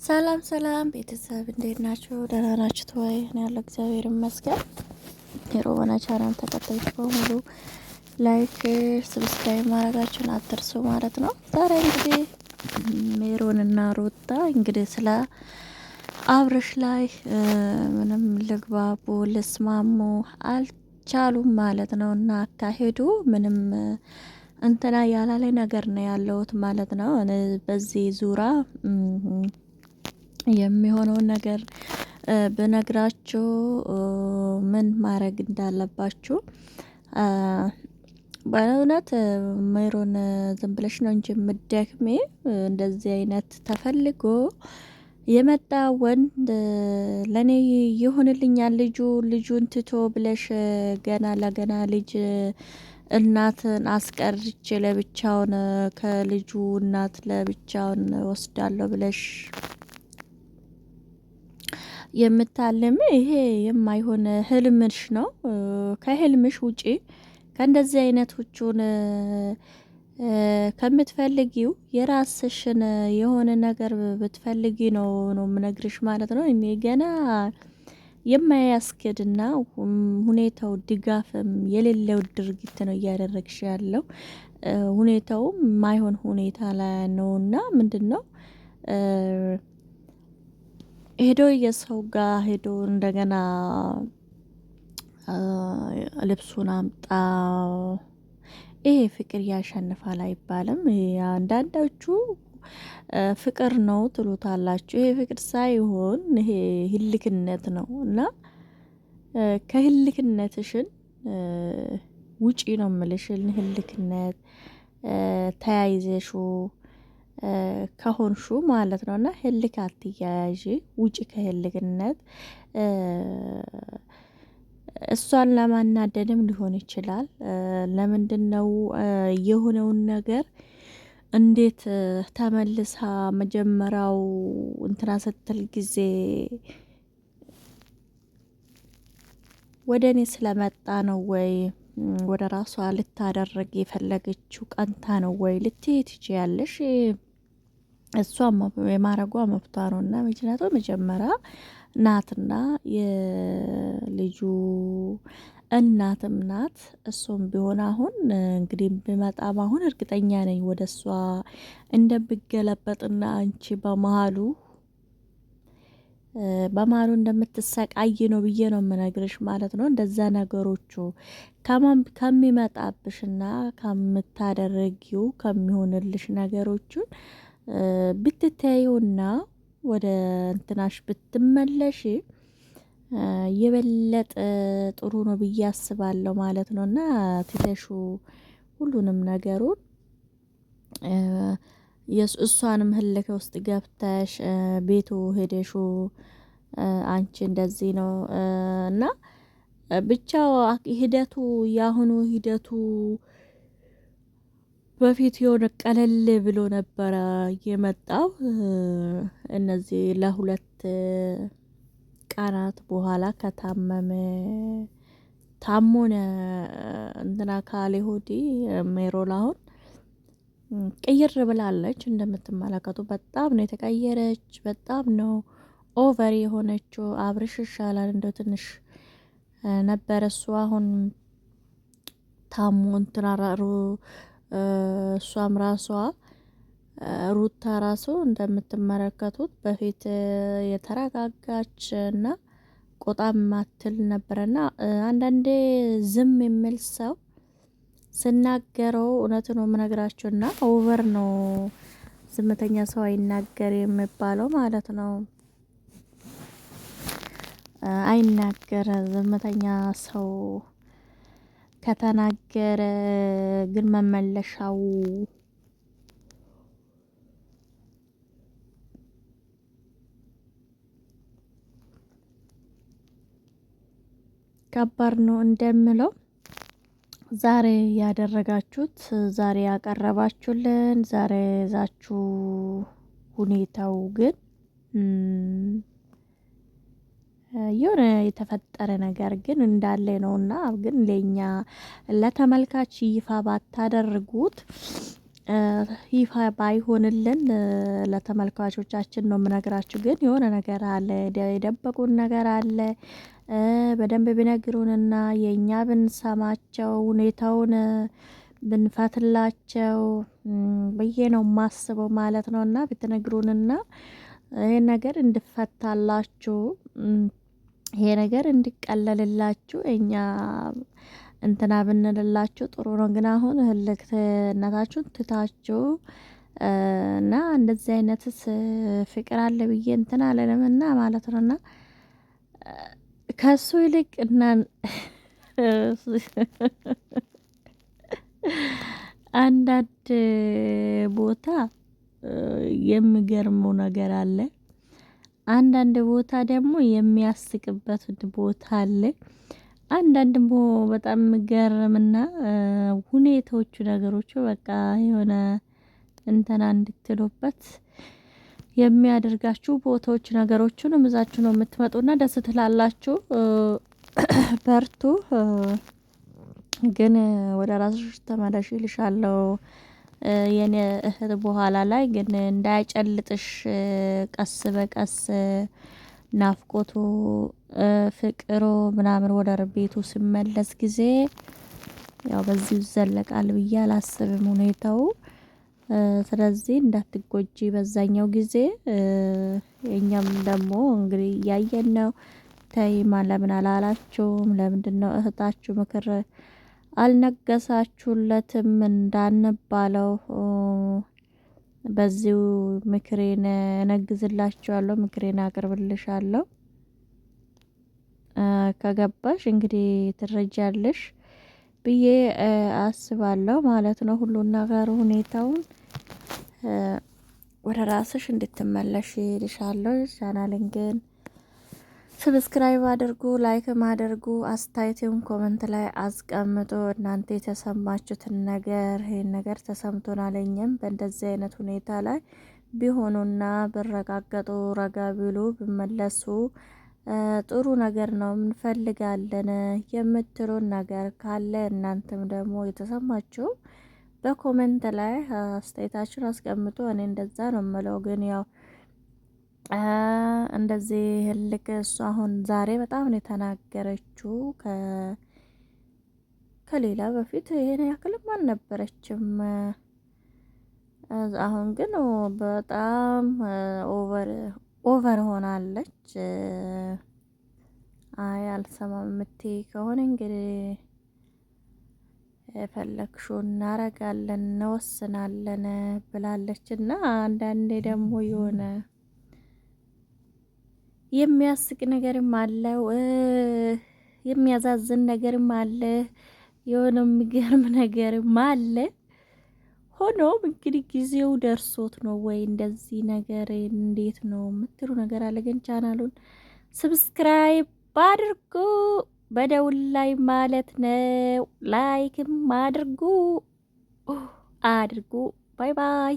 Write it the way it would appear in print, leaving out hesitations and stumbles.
ሰላም ሰላም ቤተሰብ እንዴት ናችሁ? ደህና ናችሁ ወይ? እኔ ያለው እግዚአብሔር ይመስገን። የሮማና ቻናል ተከታዮች በሙሉ ላይክ፣ ሰብስክራይብ ማድረጋችሁን አትርሱ ማለት ነው። ዛሬ እንግዲህ ሜሮንና ሩታ እንግዲህ ስለ አብርሽ ላይ ምንም ልግባቡ ልስማሙ አልቻሉም ማለት ነው እና አካሄዱ ምንም እንትና ያላለ ነገር ነው ያለውት ማለት ነው። በዚህ ዙራ የሚሆነውን ነገር ብነግራችሁ ምን ማድረግ እንዳለባችሁ በእውነት ሜሮን ዝም ብለሽ ነው እንጂ የምትደክሜ እንደዚህ አይነት ተፈልጎ የመጣ ወንድ ለኔ ይሁንልኛል ልጁን ትቶ ብለሽ ገና ለገና ልጅ እናትን አስቀርቼ ለብቻውን ከልጁ እናት ለብቻውን ወስዳለሁ ብለሽ የምታልም ይሄ የማይሆን ህልምሽ ነው። ከህልምሽ ውጪ ከእንደዚህ አይነቶቹን ከምትፈልጊው የራስሽን የሆነ ነገር ብትፈልጊ ነው የምነግርሽ ማለት ነው። እኔ ገና የማያስኬድና ሁኔታው ድጋፍም የሌለው ድርጊት ነው እያደረግሽ ያለው። ሁኔታው የማይሆን ሁኔታ ላይ ነውና ምንድነው ሄዶ የሰው ጋር ሄዶ እንደገና ልብሱን አምጣ ይሄ ፍቅር ያሸንፋል አይባልም። አንዳንዶቹ ፍቅር ነው ትሉታላችሁ። ይሄ ፍቅር ሳይሆን ይሄ ህልክነት ነው እና ከህልክነትሽን ውጪ ነው የምልሽን ህልክነት ተያይዘሹ ከሆንሹ ማለት ነው እና ህልክ አትያያዥ ውጪ ከህልክነት እሷን ለማናደድም ሊሆን ይችላል። ለምንድነው የሆነውን ነገር እንዴት ተመልሳ መጀመሪያው እንትና ስትል ጊዜ ወደ እኔ ስለመጣ ነው ወይ ወደ ራሷ ልታደርግ የፈለገችው ቀንታ ነው ወይ ልትይ ትችያለሽ። እሷም የማረጓ መብቷ ነውና ምክንያቱም መጀመሪያ ናትና የልጁ እናትም ናት። እሱም ቢሆን አሁን እንግዲህ ብመጣም አሁን እርግጠኛ ነኝ ወደ እሷ እንደምገለበጥና አንቺ በመሃሉ እንደምትሰቃይ ነው ብዬ ነው የምነግርሽ ማለት ነው። እንደዛ ነገሮቹ ከሚመጣብሽና ከምታደርጊው ከሚሆንልሽ ነገሮቹን ብትተዩና ወደ እንትናሽ ብትመለሽ የበለጠ ጥሩ ነው ብዬ አስባለሁ ማለት ነውና ትተሹ ሁሉንም ነገሩን እሷንም ህልከ ውስጥ ገብተሽ ቤቱ ሄደሹ አንቺ እንደዚህ ነው እና ብቻው ሂደቱ ያሁኑ ሂደቱ በፊት የሆነ ቀለል ብሎ ነበረ የመጣው። እነዚህ ለሁለት ቀናት በኋላ ከታመመ ታሞነ እንትና ካለ ሆዲ ሜሮን አሁን ቅይር ብላለች። እንደምትመለከቱ በጣም ነው የተቀየረች። በጣም ነው ኦቨር የሆነችው። አብርሽ ይሻላል እንደው ትንሽ ነበር እሱ አሁን ታሞ እንትናራሩ እሷም ራሷ ሩታ ራሱ እንደምትመለከቱት በፊት የተረጋጋች እና ቆጣም ማትል ነበርና አንዳንዴ ዝም የሚል ሰው ስናገረው እውነት ነው የምነግራችሁና ኦቨር ነው ዝምተኛ ሰው አይናገር የሚባለው ማለት ነው። አይናገር ዝምተኛ ሰው ከተናገረ ግን መመለሻው ከባድ ነው እንደምለው ዛሬ ያደረጋችሁት ዛሬ ያቀረባችሁልን ዛሬ ይዛችሁ ሁኔታው ግን የሆነ የተፈጠረ ነገር ግን እንዳለ ነውና ግን ለኛ ለተመልካች ይፋ ባታደርጉት ይፋ ባይሆንልን ለተመልካቾቻችን ነው የምነግራችሁ። ግን የሆነ ነገር አለ፣ የደበቁን ነገር አለ። በደንብ ቢነግሩንና የእኛ ብንሰማቸው ሁኔታውን ብንፈትላቸው ብዬ ነው ማስበው ማለት ነው። እና ብትነግሩንና ይሄን ነገር እንድፈታላችሁ ይሄ ነገር እንዲቀለልላችሁ እኛ እንትና ብንልላችሁ ጥሩ ነው። ግን አሁን ህልክትነታችሁን ትታችሁ እና እንደዚህ አይነትስ ፍቅር አለ ብዬ እንትን አለንምና ማለት ነውና ከሱ ይልቅ እና አንዳንድ ቦታ የሚገርመው ነገር አለ። አንዳንድ ቦታ ደግሞ የሚያስቅበት ቦታ አለ። አንዳንድ በጣም የሚገርምና ሁኔታዎቹ ነገሮቹ በቃ የሆነ እንትና እንድትሉበት የሚያደርጋችሁ ቦታዎች ነገሮቹን እምዛችሁ ነው የምትመጡና ደስ ትላላችሁ። በርቱ። ግን ወደ ራስሽ ተመለሽ ይልሻለሁ የኔ እህት። በኋላ ላይ ግን እንዳያጨልጥሽ ቀስ በቀስ ናፍቆቱ ፍቅሩ ምናምን ወደ ቤቱ ሲመለስ ጊዜ ያው በዚህ ይዘለቃል ብዬ አላስብም ሁኔታው። ስለዚህ እንዳትጎጂ በዛኛው ጊዜ። እኛም ደግሞ እንግዲህ እያየን ነው። ተይማ ለምን አላላችሁም? ለምንድነው እህታችሁ ምክር አልነገሳችሁለትም እንዳንባለው? በዚሁ ምክሬን እነግዝላችኋለሁ፣ ምክሬን አቅርብልሻለሁ። ከገባሽ እንግዲህ ትረጃለሽ ብዬ አስባለሁ ማለት ነው። ሁሉን ነገር ሁኔታውን ወደ ራስሽ እንድትመለሽ ይልሻለሁ። ቻናልን ግን ሰብስክራይብ አድርጉ፣ ላይክም አድርጉ፣ አስተያየትም ኮሜንት ላይ አስቀምጡ። እናንተ የተሰማችሁትን ነገር ይሄን ነገር ተሰምቶናል፣ እኛም በእንደዚህ አይነት ሁኔታ ላይ ቢሆኑና ቢረጋገጡ ረጋ ቢሉ ቢመለሱ ጥሩ ነገር ነው እንፈልጋለን የምትሉን ነገር ካለ እናንተም ደግሞ የተሰማችሁ በኮሜንት ላይ አስተያየታችሁን አስቀምጡ። እኔ እንደዛ ነው የምለው። ግን ያው እንደዚህ ህልክ እሱ አሁን ዛሬ በጣም ነው የተናገረችው። ከሌላ በፊት ይሄን ያክልም አልነበረችም። አሁን ግን በጣም ኦቨር ሆናለች። አይ አልሰማም የምትይ ከሆነ እንግዲህ የፈለግሽውን እናረጋለን እንወስናለን ብላለች። እና አንዳንዴ ደግሞ የሆነ የሚያስቅ ነገርም አለው፣ የሚያዛዝን ነገርም አለ፣ የሆነ የሚገርም ነገርም አለ። ሆኖም እንግዲህ ጊዜው ደርሶት ነው ወይ እንደዚህ ነገር እንዴት ነው የምትሉ ነገር አለ። ግን ቻናሉን ሰብስክራይብ አድርጉ በደውል ላይ ማለት ነው። ላይክም አድርጉ። ባይ ባይ።